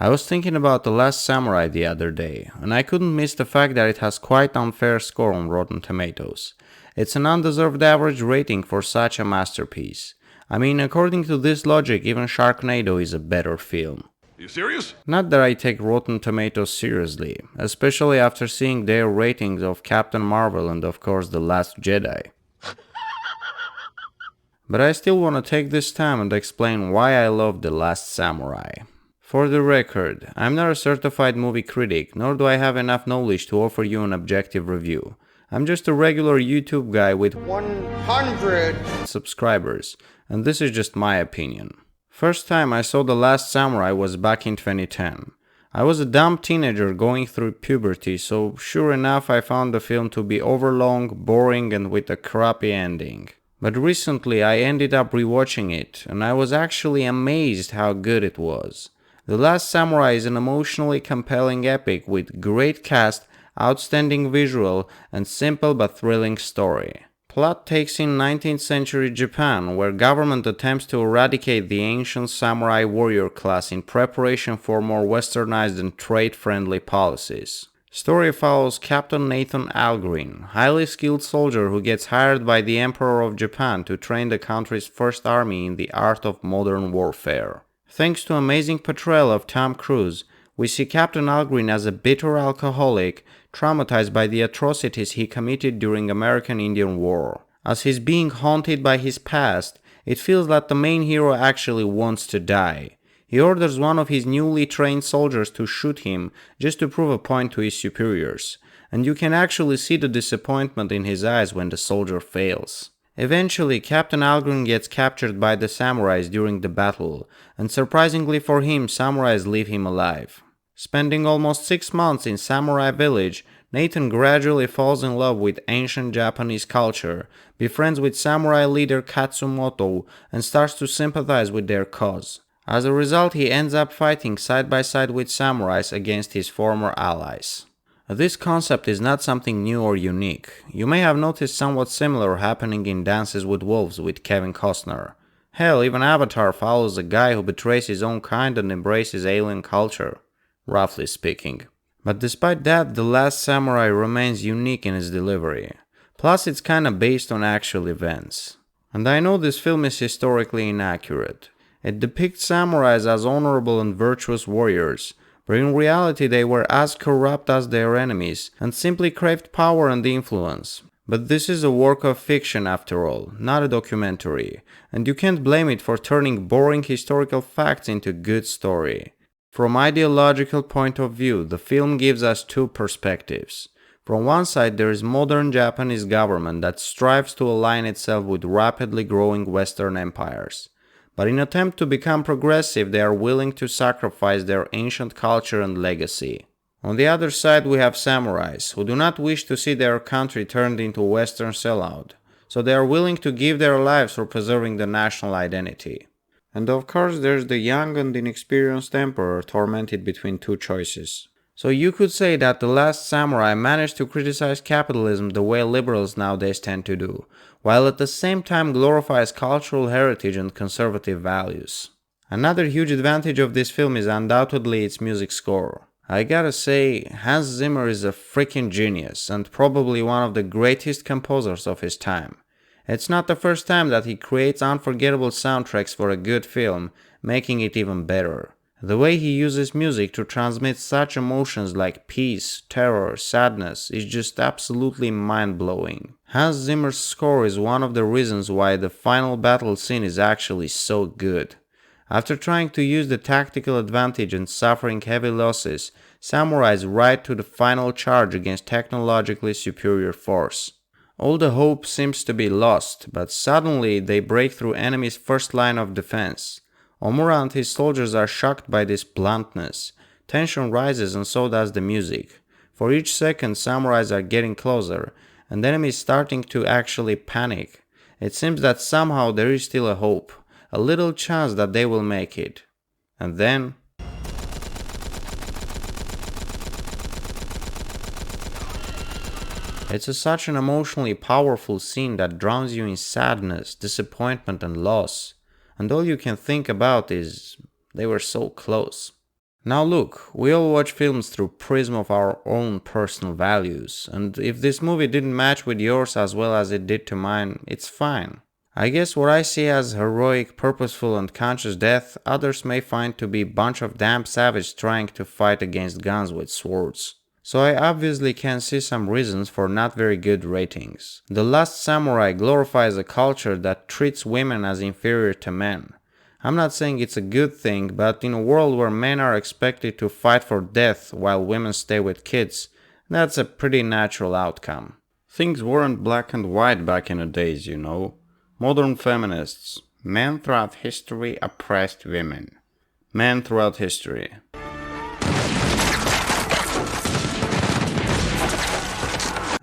I was thinking about The Last Samurai the other day, and I couldn't miss the fact that it has quite unfair score on Rotten Tomatoes. It's an undeserved average rating for such a masterpiece. I mean, according to this logic, even Sharknado is a better film. You serious? Not that I take Rotten Tomatoes seriously, especially after seeing their ratings of Captain Marvel and of course The Last Jedi. But I still want to take this time and explain why I love The Last Samurai. For the record, I'm not a certified movie critic, nor do I have enough knowledge to offer you an objective review. I'm just a regular YouTube guy with 100 subscribers, and this is just my opinion. First time I saw The Last Samurai was back in 2010. I was a dumb teenager going through puberty, so sure enough I found the film to be overlong, boring, and with a crappy ending. But recently I ended up rewatching it, and I was actually amazed how good it was. The Last Samurai is an emotionally compelling epic with great cast, outstanding visual, and simple but thrilling story. Plot takes in 19th century Japan, where government attempts to eradicate the ancient samurai warrior class in preparation for more westernized and trade-friendly policies. Story follows Captain Nathan Algren, highly skilled soldier who gets hired by the Emperor of Japan to train the country's first army in the art of modern warfare. Thanks to amazing portrayal of Tom Cruise, we see Captain Algren as a bitter alcoholic, traumatized by the atrocities he committed during American Indian War. As he's being haunted by his past, it feels that the main hero actually wants to die. He orders one of his newly trained soldiers to shoot him just to prove a point to his superiors, and you can actually see the disappointment in his eyes when the soldier fails. Eventually, Captain Algren gets captured by the samurais during the battle, and surprisingly for him, samurais leave him alive. Spending almost 6 months in Samurai Village, Nathan gradually falls in love with ancient Japanese culture, befriends with samurai leader Katsumoto, and starts to sympathize with their cause. As a result, he ends up fighting side by side with samurais against his former allies. This concept is not something new or unique. You may have noticed somewhat similar happening in Dances with Wolves with Kevin Costner. Hell, even Avatar follows a guy who betrays his own kind and embraces alien culture, roughly speaking. But despite that, The Last Samurai remains unique in its delivery. Plus, it's kinda based on actual events. And I know this film is historically inaccurate. It depicts samurais as honorable and virtuous warriors, but in reality they were as corrupt as their enemies and simply craved power and influence. But this is a work of fiction after all, not a documentary, and you can't blame it for turning boring historical facts into a good story. From ideological point of view, the film gives us two perspectives. From one side, there is modern Japanese government that strives to align itself with rapidly growing Western empires. But in an attempt to become progressive, they are willing to sacrifice their ancient culture and legacy. On the other side, we have samurais, who do not wish to see their country turned into a Western sellout, so they are willing to give their lives for preserving the national identity. And of course, there's the young and inexperienced emperor tormented between two choices. So you could say that The Last Samurai managed to criticize capitalism the way liberals nowadays tend to do, while at the same time glorifies cultural heritage and conservative values. Another huge advantage of this film is undoubtedly its music score. I gotta say, Hans Zimmer is a freaking genius and probably one of the greatest composers of his time. It's not the first time that he creates unforgettable soundtracks for a good film, making it even better. The way he uses music to transmit such emotions like peace, terror, sadness is just absolutely mind-blowing. Hans Zimmer's score is one of the reasons why the final battle scene is actually so good. After trying to use the tactical advantage and suffering heavy losses, samurais ride to the final charge against technologically superior force. All the hope seems to be lost, but suddenly they break through enemy's first line of defense. Omura and his soldiers are shocked by this bluntness. Tension rises and so does the music. For each second, samurais are getting closer, and the enemy is starting to actually panic. It seems that somehow there is still a hope, a little chance that they will make it. And then... It's such an emotionally powerful scene that drowns you in sadness, disappointment and loss. And all you can think about is, they were so close. Now look, we all watch films through prism of our own personal values, and if this movie didn't match with yours as well as it did to mine, it's fine. I guess what I see as heroic, purposeful, and conscious death, others may find to be bunch of damn savages trying to fight against guns with swords. So I obviously can see some reasons for not very good ratings. The Last Samurai glorifies a culture that treats women as inferior to men. I'm not saying it's a good thing, but in a world where men are expected to fight for death while women stay with kids, that's a pretty natural outcome. Things weren't black and white back in the days, you know. Modern feminists. Men throughout history oppressed women. Men throughout history.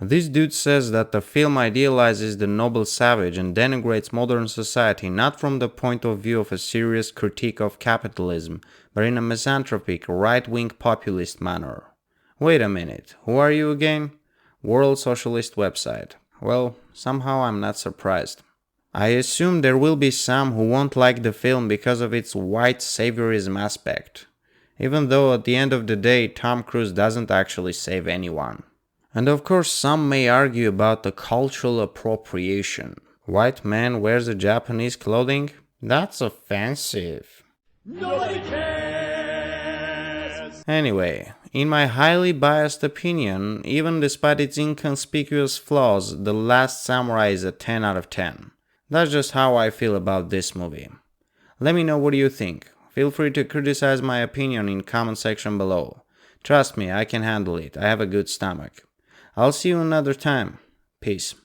This dude says that the film idealizes the noble savage and denigrates modern society not from the point of view of a serious critique of capitalism, but in a misanthropic, right-wing populist manner. Wait a minute, who are you again? World Socialist website. Well, somehow I'm not surprised. I assume there will be some who won't like the film because of its white saviorism aspect, even though at the end of the day Tom Cruise doesn't actually save anyone. And of course some may argue about the cultural appropriation. White man wears a Japanese clothing? That's offensive. Nobody cares! Anyway, in my highly biased opinion, even despite its inconspicuous flaws, The Last Samurai is a 10 out of 10. That's just how I feel about this movie. Let me know what you think. Feel free to criticize my opinion in comment section below. Trust me, I can handle it. I have a good stomach. I'll see you another time. Peace.